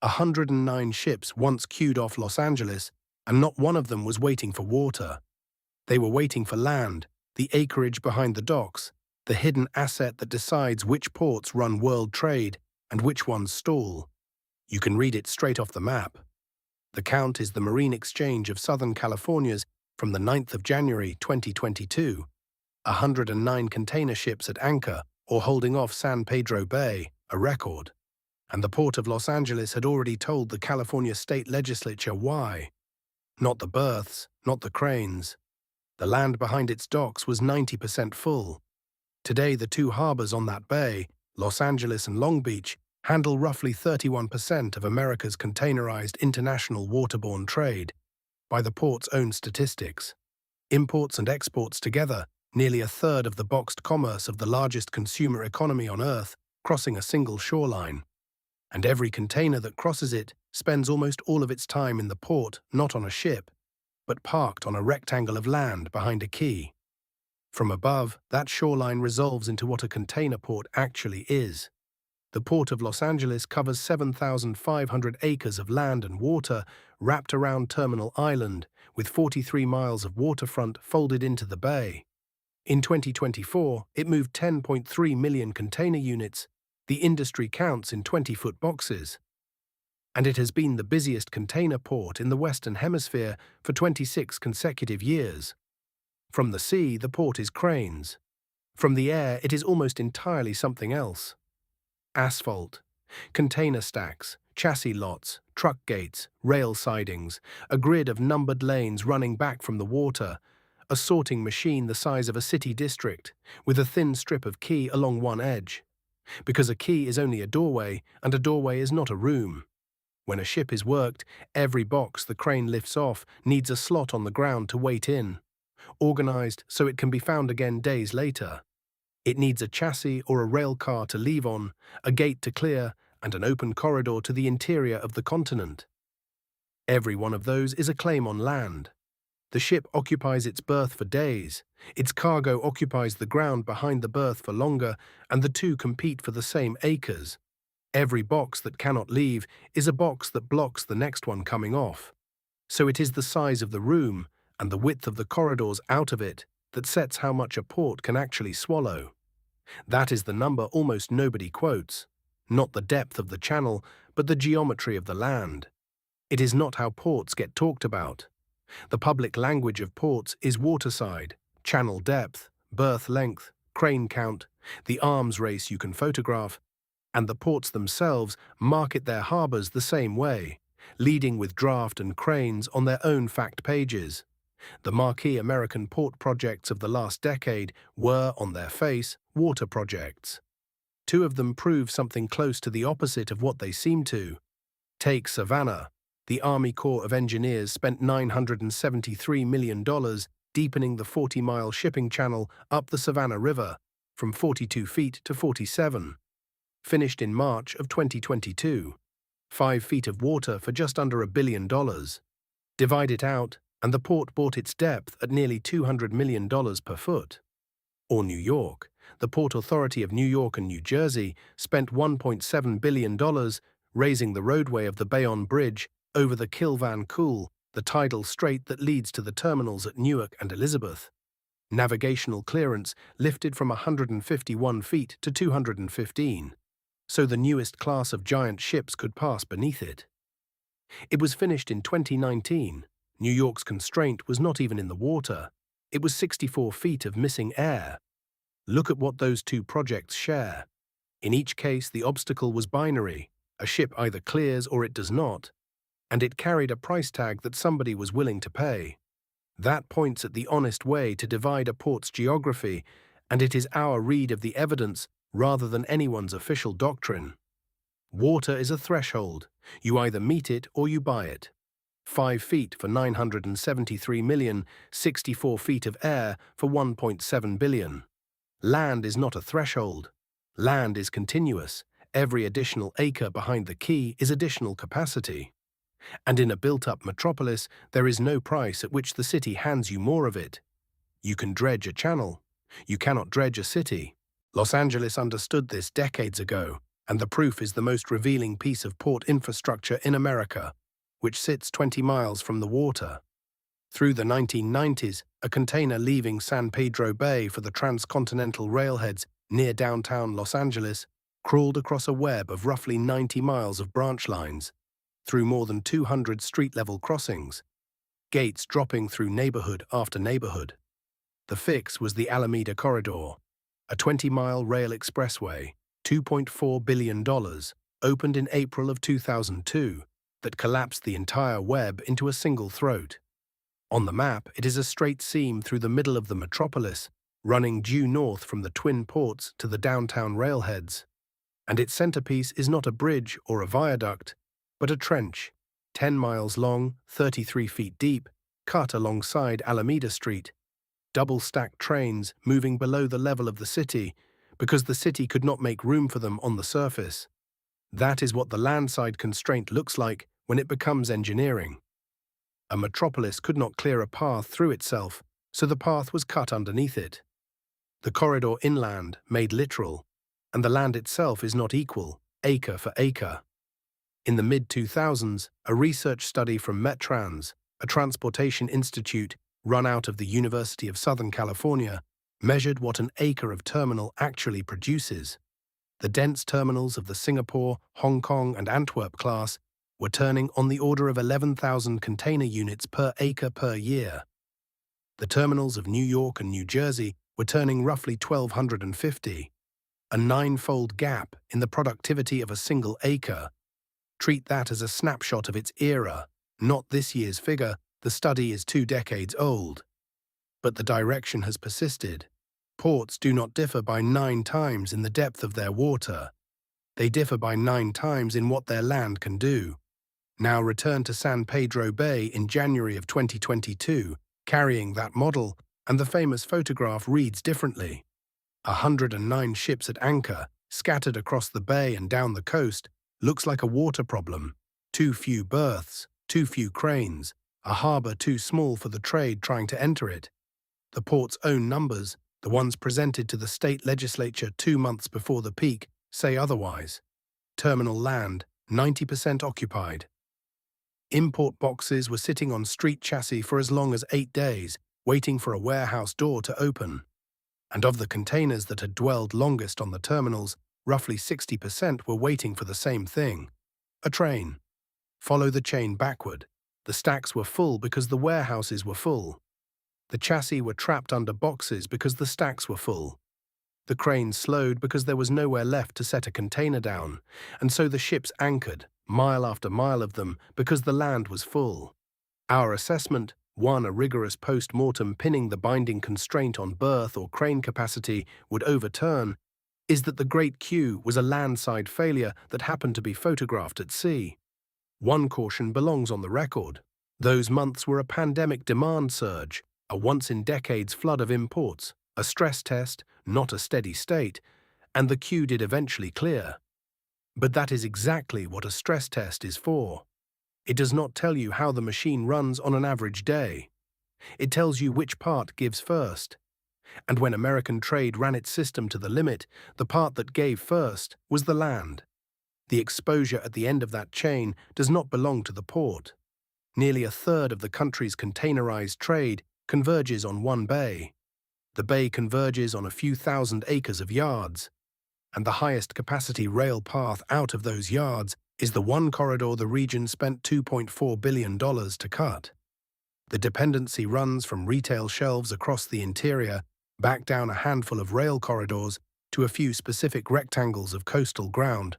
109 ships once queued off Los Angeles, and not one of them was waiting for water. They were waiting for land, the acreage behind the docks, the hidden asset that decides which ports run world trade and which ones stall. You can read it straight off the map. The count is the Marine Exchange of Southern California's from the 9th of January 2022. 109 container ships at anchor or holding off San Pedro Bay, a record. And the Port of Los Angeles had already told the California state legislature why. Not the berths, not the cranes. The land behind its docks was 90% full. Today, the two harbors on that bay, Los Angeles and Long Beach, handle roughly 31% of America's containerized international waterborne trade, by the port's own statistics. Imports and exports together, nearly a third of the boxed commerce of the largest consumer economy on Earth, crossing a single shoreline. And every container that crosses it spends almost all of its time in the port, not on a ship, but parked on a rectangle of land behind a quay. From above, that shoreline resolves into what a container port actually is. The Port of Los Angeles covers 7,500 acres of land and water wrapped around Terminal Island, with 43 miles of waterfront folded into the bay. In 2024, it moved 10.3 million container units. The industry counts in 20-foot boxes. And it has been the busiest container port in the Western Hemisphere for 26 consecutive years. From the sea, the port is cranes. From the air, it is almost entirely something else. Asphalt, container stacks, chassis lots, truck gates, rail sidings, a grid of numbered lanes running back from the water, a sorting machine the size of a city district, with a thin strip of quay along one edge. Because a quay is only a doorway, and a doorway is not a room. When a ship is worked, every box the crane lifts off needs a slot on the ground to wait in, organized so it can be found again days later. It needs a chassis or a rail car to leave on, a gate to clear, and an open corridor to the interior of the continent. Every one of those is a claim on land. The ship occupies its berth for days, its cargo occupies the ground behind the berth for longer, and the two compete for the same acres. Every box that cannot leave is a box that blocks the next one coming off. So it is the size of the room, and the width of the corridors out of it, that sets how much a port can actually swallow. That is the number almost nobody quotes. Not the depth of the channel, but the geometry of the land. It is not how ports get talked about. The public language of ports is waterside, channel depth, berth length, crane count, the arms race you can photograph, and the ports themselves market their harbors the same way, leading with draft and cranes on their own fact pages. The marquee American port projects of the last decade were, on their face, water projects. Two of them prove something close to the opposite of what they seem to. Take Savannah. The Army Corps of Engineers spent $973 million deepening the 40-mile shipping channel up the Savannah River, from 42 feet to 47. Finished in March of 2022. 5 feet of water for just under $1 billion. Divide it out, and the port bought its depth at nearly $200 million per foot. Or New York. The Port Authority of New York and New Jersey spent $1.7 billion raising the roadway of the Bayonne Bridge over the Kilvan Coulee, the tidal strait that leads to the terminals at Newark and Elizabeth. Navigational clearance lifted from 151 feet to 215, so the newest class of giant ships could pass beneath it. It was finished in 2019. New York's constraint was not even in the water. It was 64 feet of missing air. Look at what those two projects share. In each case, the obstacle was binary. A ship either clears or it does not. And it carried a price tag that somebody was willing to pay. That points at the honest way to divide a port's geography, and it is our read of the evidence rather than anyone's official doctrine. Water is a threshold. You either meet it or you buy it. 5 feet for $973 million, 64 feet of air for $1.7 billion. Land is not a threshold. Land is continuous. Every additional acre behind the quay is additional capacity. And in a built-up metropolis, there is no price at which the city hands you more of it. You can dredge a channel. You cannot dredge a city. Los Angeles understood this decades ago, And the proof is the most revealing piece of port infrastructure in America, which sits 20 miles from the water. Through the 1990s, a container leaving San Pedro Bay for the transcontinental railheads near downtown Los Angeles crawled across a web of roughly 90 miles of branch lines, through more than 200 street-level crossings, gates dropping through neighborhood after neighborhood. The fix was the Alameda Corridor, a 20-mile rail expressway, $2.4 billion, opened in April of 2002, that collapsed the entire web into a single throat. On the map, it is a straight seam through the middle of the metropolis, running due north from the twin ports to the downtown railheads. And its centerpiece is not a bridge or a viaduct, but a trench, 10 miles long, 33 feet deep, cut alongside Alameda Street. Double-stacked trains moving below the level of the city, because the city could not make room for them on the surface. That is what the landside constraint looks like when it becomes engineering. A metropolis could not clear a path through itself, so the path was cut underneath it. The corridor inland made literal, and the land itself is not equal, acre for acre. In the mid-2000s, a research study from Metrans, a transportation institute run out of the University of Southern California, measured what an acre of terminal actually produces. The dense terminals of the Singapore, Hong Kong, and Antwerp class were turning on the order of 11,000 container units per acre per year. The terminals of New York and New Jersey were turning roughly 1,250, a nine-fold gap in the productivity of a single acre. Treat that as a snapshot of its era, not this year's figure. The study is 2 decades old. But the direction has persisted. Ports do not differ by 9 times in the depth of their water. They differ by 9 times in what their land can do. Now return to San Pedro Bay in January of 2022, carrying that model, and the famous photograph reads differently. 109 ships at anchor, scattered across the bay and down the coast, looks like a water problem. Too few berths, too few cranes, a harbour too small for the trade trying to enter it. The port's own numbers, the ones presented to the state legislature 2 months before the peak, say otherwise. Terminal land, 90% occupied. Import boxes were sitting on street chassis for as long as 8 days, waiting for a warehouse door to open. And of the containers that had dwelled longest on the terminals, roughly 60% were waiting for the same thing: a train. Follow the chain backward. The stacks were full because the warehouses were full. The chassis were trapped under boxes because the stacks were full. The cranes slowed because there was nowhere left to set a container down, and so the ships anchored, mile after mile of them, because the land was full. Our assessment, one a rigorous post-mortem pinning the binding constraint on berth or crane capacity would overturn, is that the Great Quay was a landside failure that happened to be photographed at sea. One caution belongs on the record. Those months were a pandemic demand surge, a once-in-decades flood of imports, a stress test, not a steady state, and the queue did eventually clear. But that is exactly what a stress test is for. It does not tell you how the machine runs on an average day. It tells you which part gives first. And when American trade ran its system to the limit, the part that gave first was the land. The exposure at the end of that chain does not belong to the port. Nearly a third of the country's containerized trade converges on one bay. The bay converges on a few thousand acres of yards, and the highest capacity rail path out of those yards is the one corridor the region spent $2.4 billion to cut. The dependency runs from retail shelves across the interior, back down a handful of rail corridors to a few specific rectangles of coastal ground.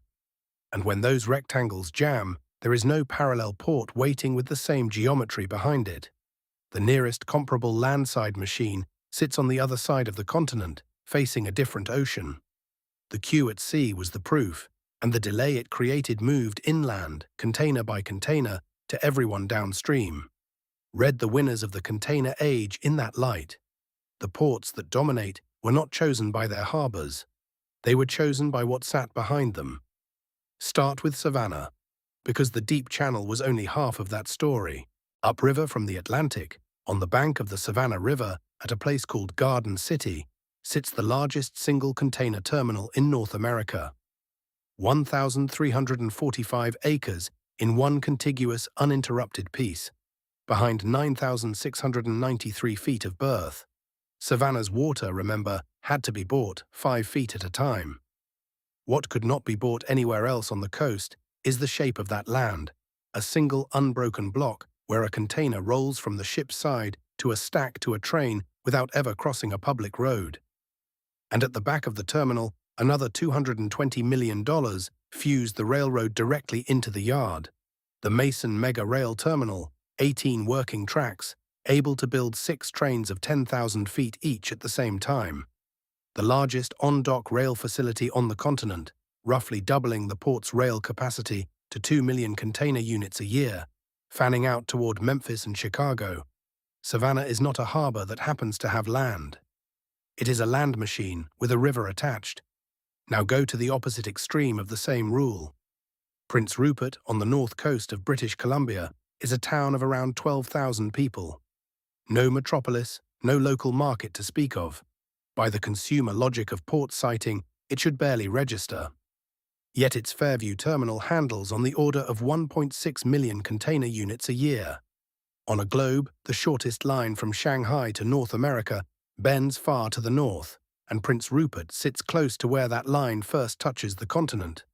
And when those rectangles jam, there is no parallel port waiting with the same geometry behind it. The nearest comparable landside machine sits on the other side of the continent, facing a different ocean. The queue at sea was the proof, and the delay it created moved inland, container by container, to everyone downstream. Read the winners of the container age in that light. The ports that dominate were not chosen by their harbours. They were chosen by what sat behind them. Start with Savannah, because the deep channel was only half of that story. Upriver from the Atlantic, on the bank of the Savannah River, at a place called Garden City, sits the largest single container terminal in North America. 1,345 acres in one contiguous, uninterrupted piece, behind 9,693 feet of berth. Savannah's water, remember, had to be bought 5 feet at a time. What could not be bought anywhere else on the coast is the shape of that land, a single unbroken block where a container rolls from the ship's side to a stack to a train without ever crossing a public road. And at the back of the terminal, another $220 million fused the railroad directly into the yard. The Mason Mega Rail Terminal, 18 working tracks, able to build 6 trains of 10,000 feet each at the same time. The largest on-dock rail facility on the continent, roughly doubling the port's rail capacity to 2 million container units a year, fanning out toward Memphis and Chicago. Savannah is not a harbor that happens to have land. It is a land machine with a river attached. Now go to the opposite extreme of the same rule. Prince Rupert, on the north coast of British Columbia, is a town of around 12,000 people. No metropolis, no local market to speak of. By the consumer logic of port siting, it should barely register. Yet its Fairview terminal handles on the order of 1.6 million container units a year. On a globe, the shortest line from Shanghai to North America bends far to the north, and Prince Rupert sits close to where that line first touches the continent.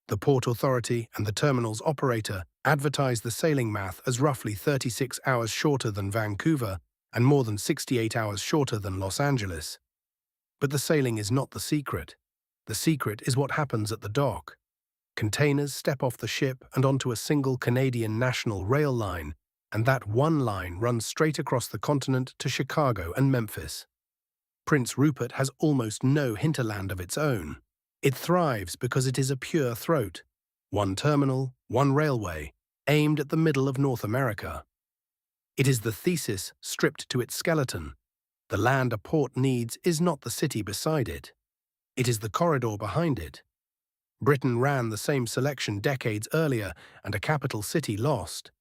The Port Authority and the terminal's operator advertise the sailing math as roughly 36 hours shorter than Vancouver and more than 68 hours shorter than Los Angeles. But the sailing is not the secret. The secret is what happens at the dock. Containers step off the ship and onto a single Canadian national rail line, and that one line runs straight across the continent to Chicago and Memphis. Prince Rupert has almost no hinterland of its own. It thrives because it is a pure throat. One terminal, one railway, aimed at the middle of North America. It is the thesis stripped to its skeleton. The land a port needs is not the city beside it. It is the corridor behind it. Britain ran the same selection decades earlier, and a capital city lost.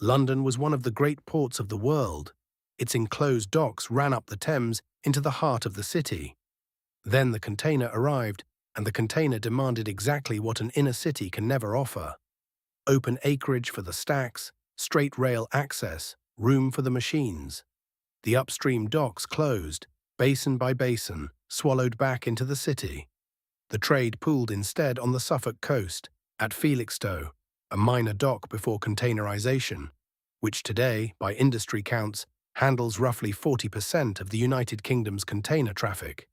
London was one of the great ports of the world. Its enclosed docks ran up the Thames into the heart of the city. Then the container arrived, and the container demanded exactly what an inner city can never offer. Open acreage for the stacks, straight rail access, room for the machines. The upstream docks closed, basin by basin, swallowed back into the city. The trade pooled instead on the Suffolk coast, at Felixstowe, a minor dock before containerization, which today, by industry counts, handles roughly 40% of the United Kingdom's container traffic.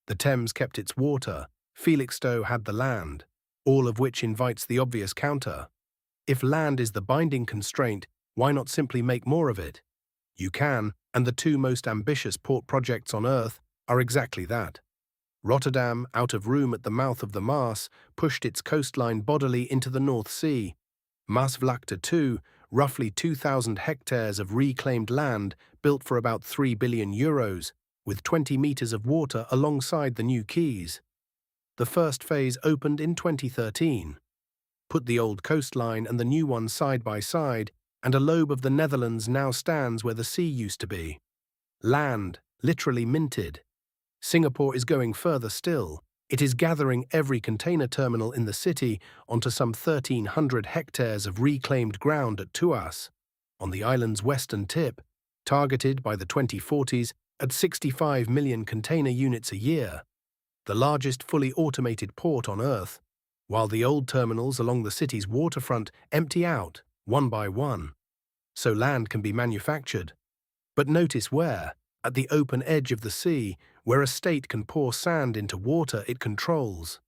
The Thames kept its water, Felixstowe had the land, all of which invites the obvious counter. If land is the binding constraint, why not simply make more of it? You can, and the 2 most ambitious port projects on Earth are exactly that. Rotterdam, out of room at the mouth of the Maas, pushed its coastline bodily into the North Sea. Maasvlakte 2, roughly 2,000 hectares of reclaimed land built for about €3 billion, with 20 meters of water alongside the new quays. The first phase opened in 2013. Put the old coastline and the new one side by side, and a lobe of the Netherlands now stands where the sea used to be. Land, literally minted. Singapore is going further still. It is gathering every container terminal in the city onto some 1,300 hectares of reclaimed ground at Tuas, on the island's western tip, targeted by the 2040s at 65 million container units a year, the largest fully automated port on Earth, while the old terminals along the city's waterfront empty out, one by one. So land can be manufactured. But notice where, at the open edge of the sea, where a state can pour sand into water it controls.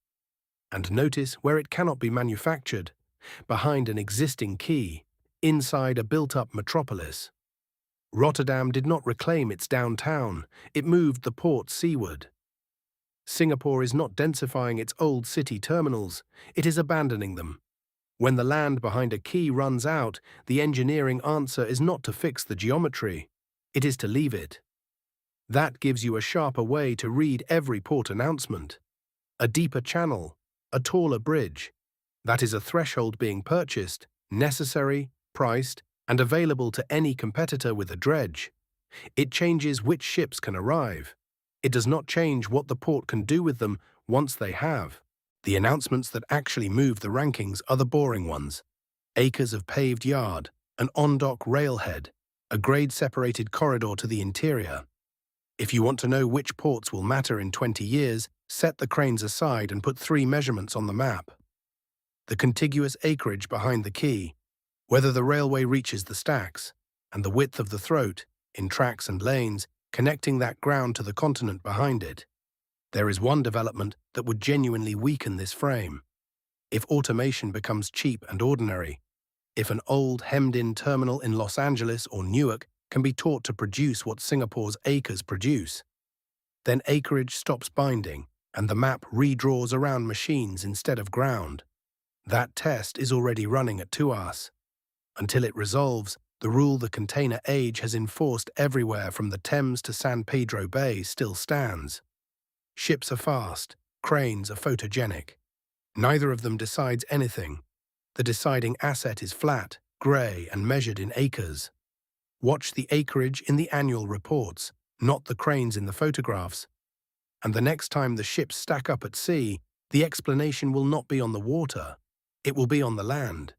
And notice where it cannot be manufactured, behind an existing quay, inside a built-up metropolis. Rotterdam did not reclaim its downtown, it moved the port seaward. Singapore is not densifying its old city terminals, it is abandoning them. When the land behind a quay runs out, the engineering answer is not to fix the geometry, it is to leave it. That gives you a sharper way to read every port announcement. A deeper channel, a taller bridge. That is a threshold being purchased, necessary, priced, and available to any competitor with a dredge. It changes which ships can arrive. It does not change what the port can do with them once they have. The announcements that actually move the rankings are the boring ones. Acres of paved yard, an on-dock railhead, a grade-separated corridor to the interior. If you want to know which ports will matter in 20 years, set the cranes aside and put 3 measurements on the map. The contiguous acreage behind the quay, whether the railway reaches the stacks, and the width of the throat, in tracks and lanes, connecting that ground to the continent behind it. There is one development that would genuinely weaken this frame. If automation becomes cheap and ordinary, if an old, hemmed-in terminal in Los Angeles or Newark can be taught to produce what Singapore's acres produce, then acreage stops binding and the map redraws around machines instead of ground. That test is already running at Tuas. Until it resolves, the rule the container age has enforced everywhere from the Thames to San Pedro Bay still stands. Ships are fast, cranes are photogenic. Neither of them decides anything. The deciding asset is flat, grey, and measured in acres. Watch the acreage in the annual reports, not the cranes in the photographs. And the next time the ships stack up at sea, the explanation will not be on the water. It will be on the land.